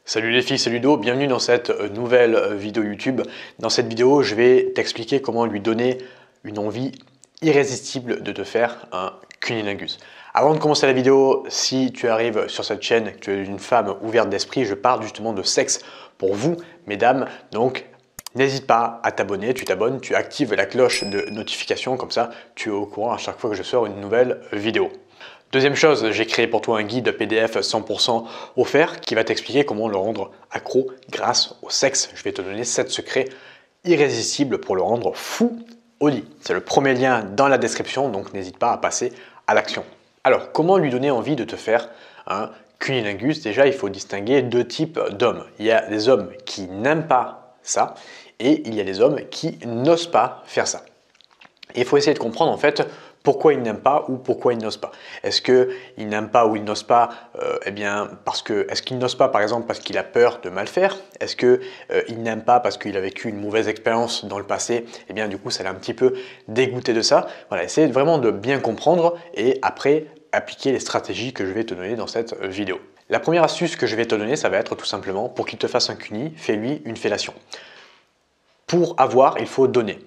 Salut les filles, c'est Ludo, bienvenue dans cette nouvelle vidéo YouTube. Dans cette vidéo, je vais t'expliquer comment lui donner une envie irrésistible de te faire un cunnilingus. Avant de commencer la vidéo, si tu arrives sur cette chaîne, que tu es une femme ouverte d'esprit, je parle justement de sexe pour vous, mesdames. Donc, n'hésite pas à t'abonner, tu t'abonnes, tu actives la cloche de notification, comme ça tu es au courant à chaque fois que je sors une nouvelle vidéo. Deuxième chose, j'ai créé pour toi un guide PDF 100% offert qui va t'expliquer comment le rendre accro grâce au sexe. Je vais te donner 7 secrets irrésistibles pour le rendre fou au lit. C'est le premier lien dans la description, donc n'hésite pas à passer à l'action. Alors, comment lui donner envie de te faire un cunnilingus? Déjà, il faut distinguer deux types d'hommes. Il y a des hommes qui n'aiment pas ça et il y a des hommes qui n'osent pas faire ça. Et il faut essayer de comprendre en fait pourquoi il n'aime pas ou pourquoi il n'ose pas. Est-ce qu'il n'aime pas ou il n'ose pas est-ce qu'il n'ose pas par exemple parce qu'il a peur de mal faire? Est-ce qu'il n'aime pas parce qu'il a vécu une mauvaise expérience dans le passé? Et bien du coup ça l'a un petit peu dégoûté de ça. Voilà, essayez vraiment de bien comprendre et après appliquer les stratégies que je vais te donner dans cette vidéo. La première astuce que je vais te donner, ça va être tout simplement pour qu'il te fasse un cuni, fais-lui une fellation. Pour avoir, il faut donner.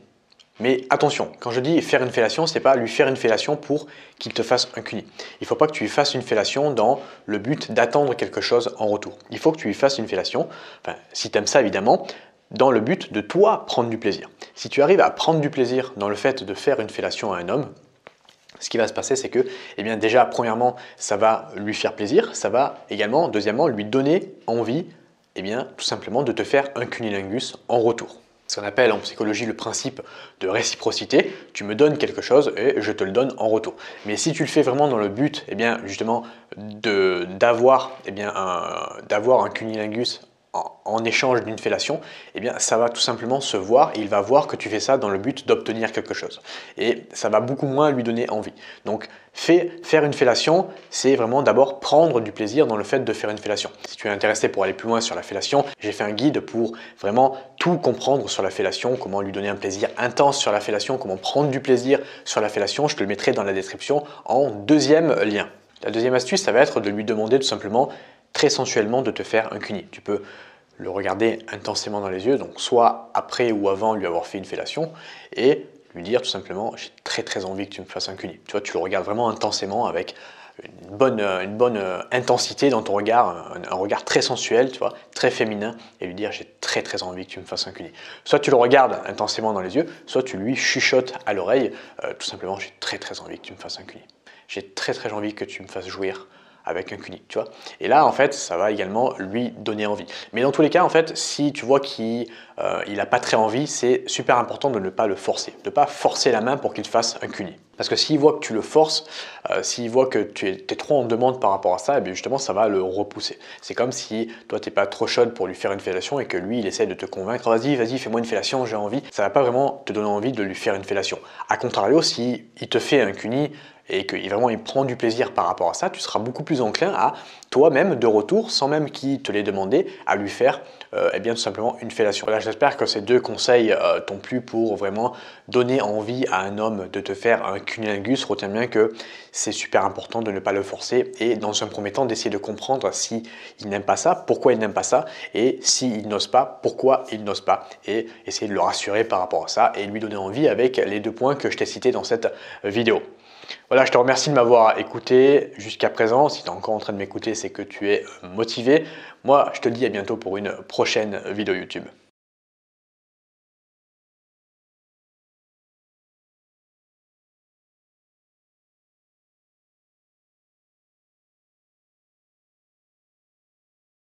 Mais attention, quand je dis faire une fellation, ce n'est pas lui faire une fellation pour qu'il te fasse un cuni. Il ne faut pas que tu lui fasses une fellation dans le but d'attendre quelque chose en retour. Il faut que tu lui fasses une fellation, enfin, si tu aimes ça évidemment, dans le but de toi prendre du plaisir. Si tu arrives à prendre du plaisir dans le fait de faire une fellation à un homme, ce qui va se passer, c'est que, eh bien déjà, premièrement, ça va lui faire plaisir, ça va également, deuxièmement, lui donner envie, eh bien, tout simplement de te faire un cunnilingus en retour. Ce qu'on appelle en psychologie le principe de réciprocité. Tu me donnes quelque chose et je te le donne en retour. Mais si tu le fais vraiment dans le but, eh bien, justement, d'avoir un cunnilingus en échange d'une fellation, eh bien, ça va tout simplement se voir et il va voir que tu fais ça dans le but d'obtenir quelque chose. Et ça va beaucoup moins lui donner envie. Donc, faire une fellation, c'est vraiment d'abord prendre du plaisir dans le fait de faire une fellation. Si tu es intéressé pour aller plus loin sur la fellation, j'ai fait un guide pour vraiment tout comprendre sur la fellation, comment lui donner un plaisir intense sur la fellation, comment prendre du plaisir sur la fellation. Je te le mettrai dans la description en deuxième lien. La deuxième astuce, ça va être de lui demander tout simplement très sensuellement de te faire un cuni. Tu peux le regarder intensément dans les yeux, donc soit après ou avant lui avoir fait une fellation, et lui dire tout simplement j'ai très envie que tu me fasses un cuni. Tu vois, tu le regardes vraiment intensément avec une bonne intensité dans ton regard, un regard très sensuel, tu vois, très féminin, et lui dire j'ai très envie que tu me fasses un cuni. Soit tu le regardes intensément dans les yeux, soit tu lui chuchotes à l'oreille, tout simplement j'ai très envie que tu me fasses un cuni. J'ai très envie que tu me fasses jouir avec un cuni, tu vois. Et là, en fait, ça va également lui donner envie. Mais dans tous les cas, en fait, si tu vois qu'il n'a pas très envie, c'est super important de ne pas le forcer, de ne pas forcer la main pour qu'il te fasse un cuni. Parce que s'il voit que tu le forces, s'il voit que tu es trop en demande par rapport à ça, et bien justement, ça va le repousser. C'est comme si toi, tu n'es pas trop chaude pour lui faire une fellation et que lui, il essaie de te convaincre, vas-y, fais-moi une fellation, j'ai envie. Ça ne va pas vraiment te donner envie de lui faire une fellation. A contrario, si il te fait un cuni, et que vraiment il prend du plaisir par rapport à ça, tu seras beaucoup plus enclin à toi-même de retour, sans même qu'il te l'ait demandé, à lui faire eh bien tout simplement une fellation. Voilà, j'espère que ces deux conseils t'ont plu pour vraiment donner envie à un homme de te faire un cunnilingus. Retiens bien que c'est super important de ne pas le forcer et dans un premier temps d'essayer de comprendre s'il n'aime pas ça, pourquoi il n'aime pas ça, et s'il n'ose pas, pourquoi il n'ose pas, et essayer de le rassurer par rapport à ça et lui donner envie avec les deux points que je t'ai cités dans cette vidéo. Voilà, je te remercie de m'avoir écouté jusqu'à présent. Si tu es encore en train de m'écouter, c'est que tu es motivé. Moi, je te dis à bientôt pour une prochaine vidéo YouTube.